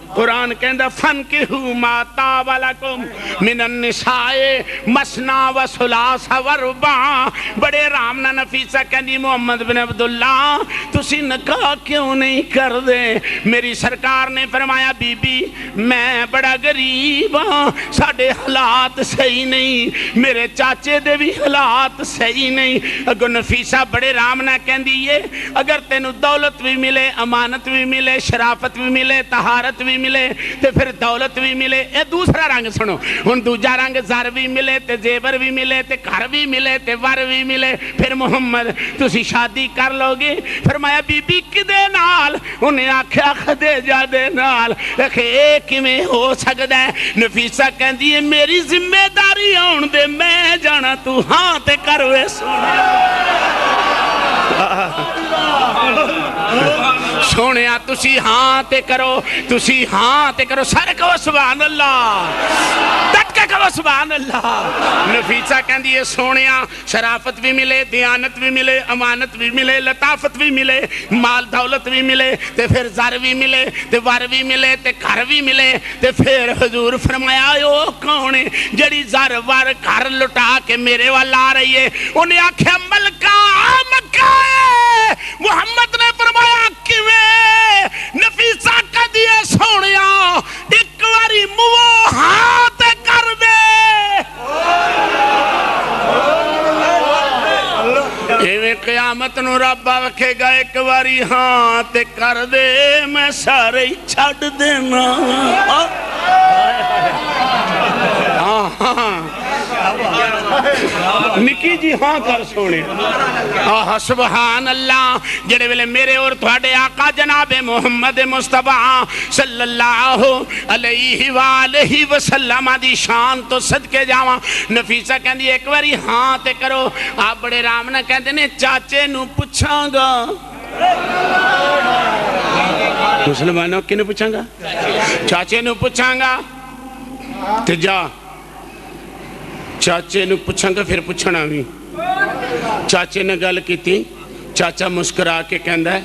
قرآن کہندہ فَانْكِحُوا مَا طَابَ لَكُمْ مِنَ النِّسَاءِ مَثْنَىٰ وَثُلَاثَ وَرُبَاعَ بڑے رامنا نفیسہ کہندی محمد بن عبداللہ تسی نکاح کیوں نہیں کر دے میری سرکار نے فرمایا بی بی میں بڑا غریب ہاں ساڑے حالات صحیح نہیں میرے چاچے دے بھی حالات صحیح نہیں اگر نفیسہ بڑے رامنا کہندی یہ اگر تینو دولت بھی ملے امانت بھی ملے شرافت بھی ملے طہارت بھی ملے تے پھر دولت بھی ملے اے دوسرا رنگ سنو ہن دوجا رنگ زر بھی ملے تے زیور بھی ملے تے گھر بھی ملے تے ور بھی ملے پھر محمد تسی شادی کر لو گے فرمایا بی بی کدے نال انہیں آکھیا خدیجہ دے نال اے کیویں ہو سکدا ہے نفیسہ کہندی ہے میری ذمہ داری آن دے میں جانا تو ہاں تے کروے سونیا تسی ہاں تے کرو سارے کہو سبحان اللہ ڈٹ کے کہو سبحان اللہ نفیسہ کہندی ہے سونیا شرافت بھی ملے دیانت بھی ملے امانت بھی ملے لطافت بھی ملے مال دولت بھی ملے تے پھر زر بھی ملے تے ور بھی ملے تے گھر بھی ملے تے پھر حضور فرمایا او کون ہے جڑی زر ور گھر لٹا کے میرے والا آ رہی ہے انہیں آکھیا ملکہ مکہ محمد نے فرمایا کیویں نفیسہ کہہ دیے سونیا ایک واری موہ ہاتھ کر دے ایویں قیامت نو رب آکھے گا ایک واری ہاتھ کر دے میں سارے چھڑ دینا نکی جی ہاں کر سونے سبحان اللہ جڑے ویلے میرے اور تھوڑے آقا جناب محمد مصطفیٰ صلی اللہ علیہ وآلہ وسلم دی شان تو صدقے جاواں نفیسہ کہندی ایک واری ہاں تے کرو آپ بڑے رام نہ کہندے نے چاچے نو پچھاں گا مسلمانوں کنوں پوچھاں گا؟ چاچے نو پوچھاں گا تے جا چاچے نو پوچھاں گا پھر پوچھنا بھی چاچے نے گل کی تھی چاچا مسکرا کے کہندا ہے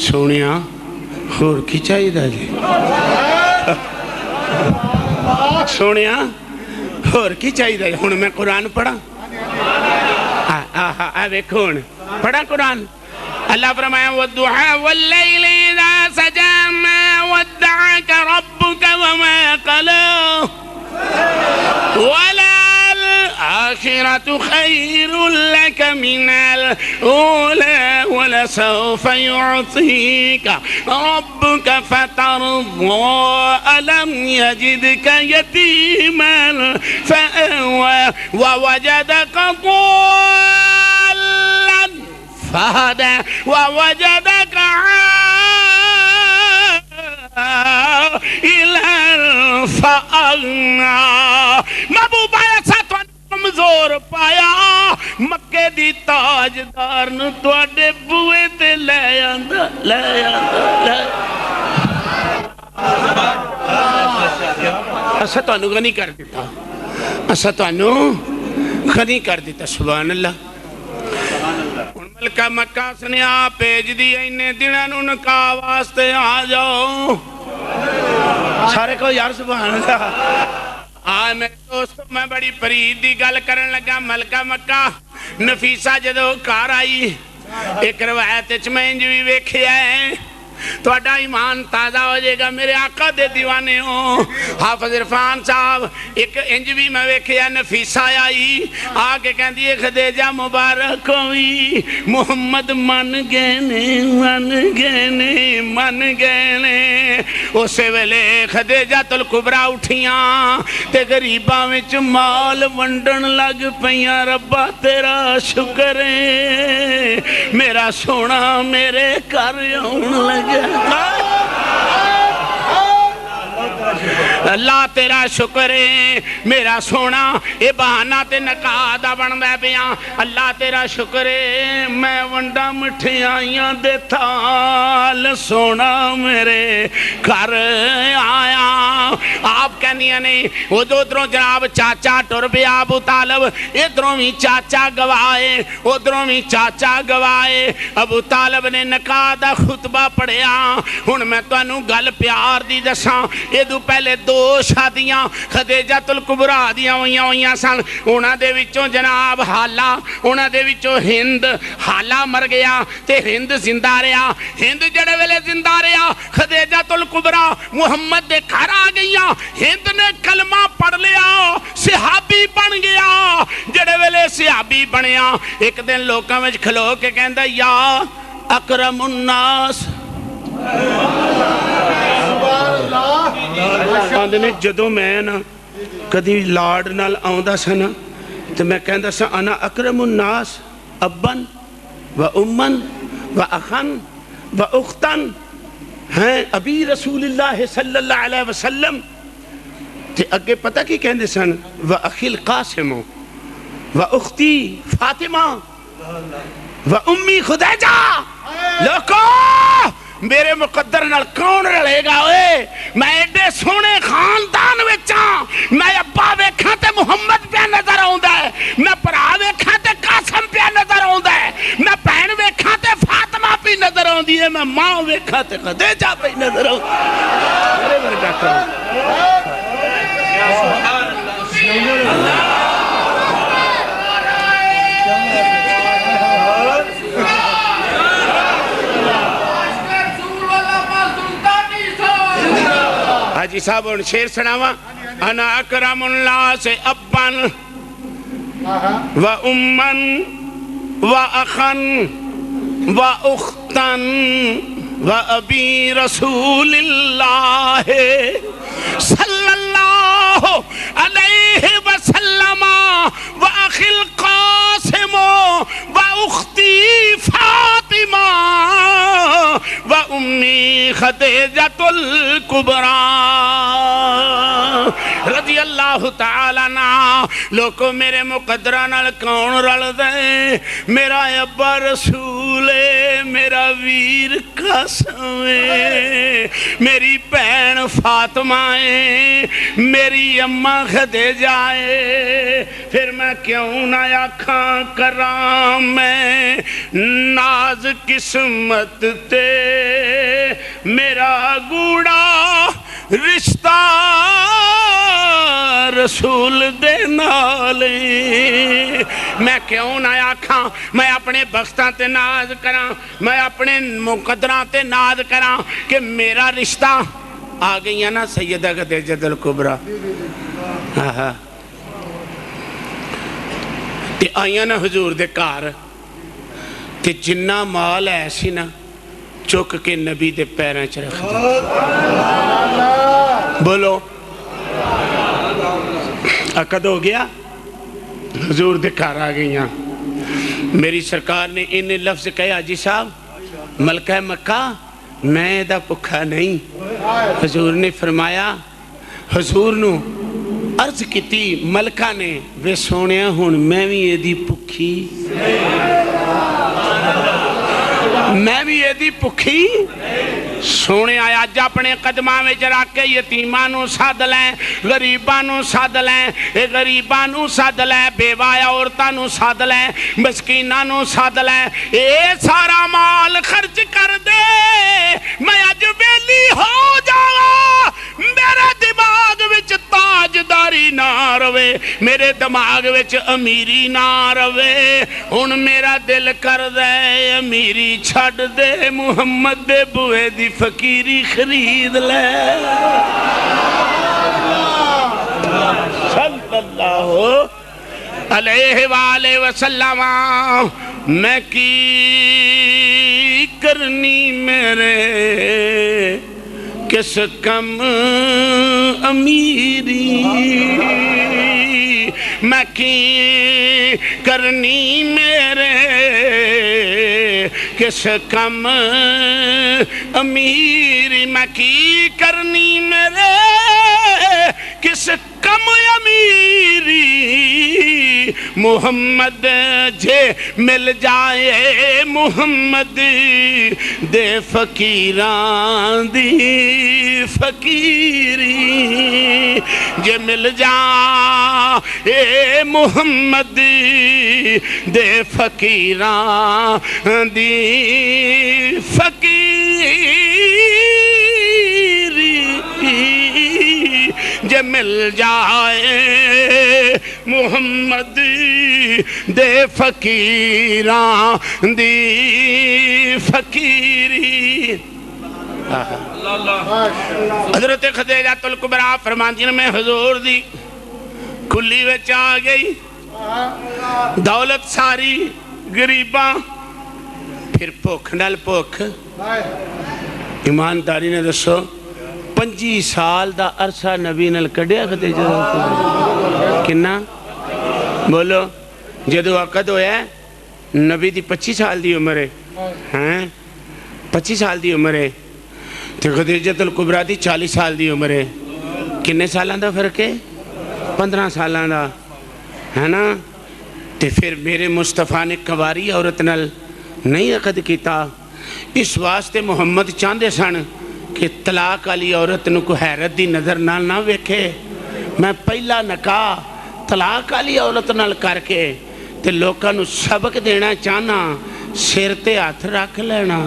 سونیا اور کی چاہیے دا جی سونیا اور کی چاہیے دا جی ہن میں قرآن پڑھا ویکھو ہن پڑھا قرآن اللہ فرمایا والضحى والليل اذا سجى ما ودعك ربك وما قلى وللآخرة خير لك من الأولى ولسوف يعطيك ربك فترضى ألم يجدك يتيما فآوى ووجدك ضالا فهدى ووجدك عائلا فأغنى محبوب ایسا تو کمزور پایا مکے دی تاجدار نو تواڈے بوئے تے لے آندا اسا تانوں غنی کر دیتا اسا تانوں غنی کر دیتا سبحان اللہ ملکہ مکہ سنے آپ پیج دی اینے دنوں نو نکاح واسطے آ جاؤ سارے کو یار سبحان اللہ میرے دوستو میں بڑی پرید دی گل کرن لگا ملکہ مکہ نفیسہ جدو کار آئی ایک روایت میں انج بھی ویکھیا ہے تو اڈا ایمان تازہ ہو جائے گا میرے آقا دے دیوانے ہوں حافظ عرفان صاحب ایک انج بھی میں ویکھیا نفیسہ آئی آگے کہن دیئے خدیجہ مبارک ہوئی محمد من گینے اسے ویلے خدیجہ الکبریٰ اٹھیاں تے غریباں وچ مال ونڈن لگ پیاں ربا تیرا شکر ہے میرا سونا میرے کر آن لگا اللہ تیرا شکر ہے میرا سونا اے بہانہ تے نکاح دا بندہ بیاں اللہ تیرا شکر ہے میں ونڈا مٹھیاں دے تھال سونا میرے گھر آیا آپ کہنیاں نے وہ ادھروں جناب چاچا ٹر بیا ابو طالب ادھروں بھی چاچا گوائے ادھروں بھی چاچا گوائے ابو طالب نے نکاح دا خطبہ پڑھیا ہن میں تانوں گل پیار دی دساں ادھو پہلے دو شادیاں خدیجہ الکبریٰ دیاں ہویاں سن انہاں دے وچوں جناب حالہ انہاں دے وچوں ہند حالہ مر گیا تے ہند زندہ رہا ہند جڑے ویلے زندہ رہا خدیجہ الکبریٰ محمد دے گھر آ گئیاں ہند نے کلمہ پڑھ لیا صحابی بن گیا جڑے ویلے صحابی بنیا ایک دن لوکاں وچ کھلو کے کہندا یا اکرم الناس آندھنے جدو میں نا کدی لاڈ نال آؤندہ سنا تو میں کہندہ سا انا اکرم الناس ابن و امن و اخن و اختن ہیں ابی رسول اللہ صلی اللہ علیہ وسلم تے اگے پتہ کی کہندے سن و اخیل قاسم و اختی فاطمہ و امی خدیجہ لوکو میرے مقدر نال کون رلے گا ہوئے میں ایڈے سونے خاندان وچاں میں ابا ویکھاں تے محمد پہ نظر آؤندہ ہے میں پرا ویکھاں تے قاسم پہ نظر آؤندہ ہے میں بہن ویکھاں تے فاطمہ پہ نظر آؤندی ہے میں ماں ویکھاں تے خدیجہ پہ نظر آؤندی میرے ورگا کرو حاجی صاحب ان شیر سناوا انا اکرم اللہ سے ابن و امن و اخن و اختن و ابی رسول اللہ صلی اللہ علیہ وسلم و اخی القاسم و اختی فاطمہ و امی خدیجۃ الکبریٰ رضی اللہ تعالیٰ عنہ لوگوں میرے مقدرہ نال کون رل دے میرا ابا رسول میرا ویر قاسم ہے، میری بہن فاطمہ ہے، میری اماں خدیجہ ہے، پھر میں کیوں نہ آکھاں کراں میں ناز قسمت تے میرا گوڑا رشتہ رسول دے نالے، میں کیوں نہ آکھاں میں اپنے بختاں تے ناز کراں، میں اپنے مقدراں تے ناز کراں کہ میرا رشتہ آ گئی ہے نا سیدہ خدیجہ الکبریٰ تے آئیاں نا حضور دے کار تے جنہ مال ہے سی نا چک کے نبی دے پیریں چ رکھ دے، بولو عقد ہو گیا، حضور دے کار آ گئی ہیں۔ میری سرکار نے انہیں لفظ کہے حاجی صاحب ملکہ مکہ میں دا پکھا نہیں، حضور نے فرمایا، حضور نو عرض کیتی ملکہ نے وے سونیا ہون میں بھی یہ دی پکھی، میں بھی یہ دی پکھی سونے آیا جا اپنے قدمہ میں جراکے یتیمانوں ساد لیں، غریبانوں ساد لیں، غریبانوں ساد لیں، بیوائے عورتانوں ساد لیں، مسکینانوں ساد لیں، اے سارا مال خرچ کر دے میں اج بیلی ہو جاؤں، میرے دماغ وچ تاجداری نہ روے، میرے دماغ وچ امیری نہ روے، ان میرا دل کر دے امیری چھڑ دے محمد دے بوئے دی فقیری خرید لے، صلی اللہ علیہ وآلہ وسلم۔ میں کی کرنی میرے کس کم امیری، میں کی کرنی میرے کس کم امیری، میں کی کرنی میرے کس کم امیری، محمد جے مل جائے محمد دے فقیران دی فقیری، جے مل جائے محمد دے فقیران دی فقیری، جے مل جائے محمد دے فقیران دی فقیری۔ حضرت خدیجہ الکبریٰ فرماندی میں حضور دی کھلی وچ آ گئی، دولت ساری غریباں، پھر بھوک نال بھوک، ایمانداری نے دسو 25 سال دا عرصہ نبی نال کڈیا خدیجہ کنا بولو، جدو عقد ہویا ہے نبی دی 25 سال دی عمر ہے، 25 سال دی عمر ہے، تے خدیجہ الکبریٰ دی 40 سال دی عمر ہے، کنے سالان دا فرق ہے؟ 15 سالان دا ہے نا۔ تے پھر میرے مصطفیٰ نے کواری عورت نال نہیں عقد کیتا، اس واسطے محمد چاندے سن کہ طلاق والی عورت نو کو حیرت دی نظر نہ ویکھے، میں پہلا نکاح طلاق والی عورت نال کر کے تے لوکاں نو سبق دینا چاہنا، سر تے ہاتھ رکھ لینا،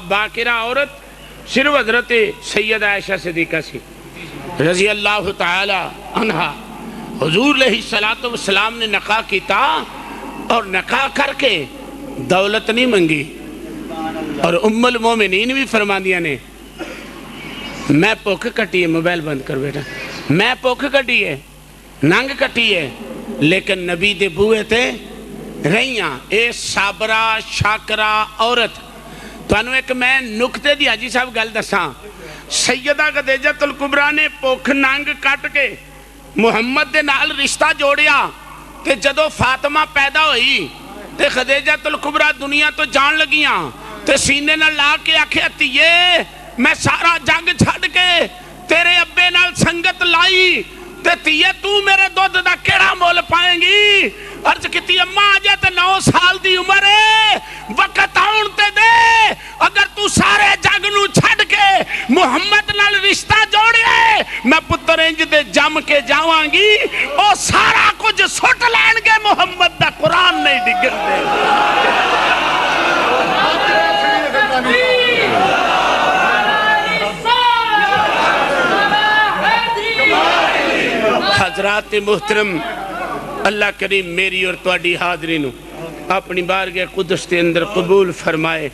باقرہ عورت صرف حضرت سیدہ عائشہ صدیقہ سی رضی اللہ تعالی عنہ، حضور علیہ السلام نے نکاح کیتا اور نکاح کر کے دولت نہیں منگی، اور ام المومنین بھی فرماندیاں نے میں پوکھ کٹی ہے، موبائل بند کر بیٹا، میں پوکھ کٹی ہے، ننگ کٹی ہے، لیکن نبی دے بوئے تے رہیاں، اے صابرہ شاکرہ عورت۔ تو انہوں ایک میں نکتے دی حاجی صاحب گل دساں، سیدہ خدیجہ الکبریٰ نے پوکھ ننگ کٹ کے محمد دے نال رشتہ جوڑیا، تے جدو فاطمہ پیدا ہوئی تے خدیجہ الکبریٰ دنیا تو جان لگیاں، تے سینے نہ لا کے آکھے تیے میں سارا جنگ چھڑ کے تیرے ابے نال سنگت لائی، تے تیے تو میرے دودھ دا کیڑا مول پائیں گی، عرض کیتی اماں آجے تے 9 سال دی عمر ہے وقت آن تے دے اگر تو سارے جگ نو چھڑ کے محمد نال رشتہ جوڑے میں پتر انج دے جم کے جاواں گی او سارا کچھ سٹ لین گے محمد دا قرآن نہیں ڈگن دے حضرات محترم اللہ کریم میری اور تواڈی حاضری نو اپنی بارگاہ قدس کے اندر قبول فرمائے.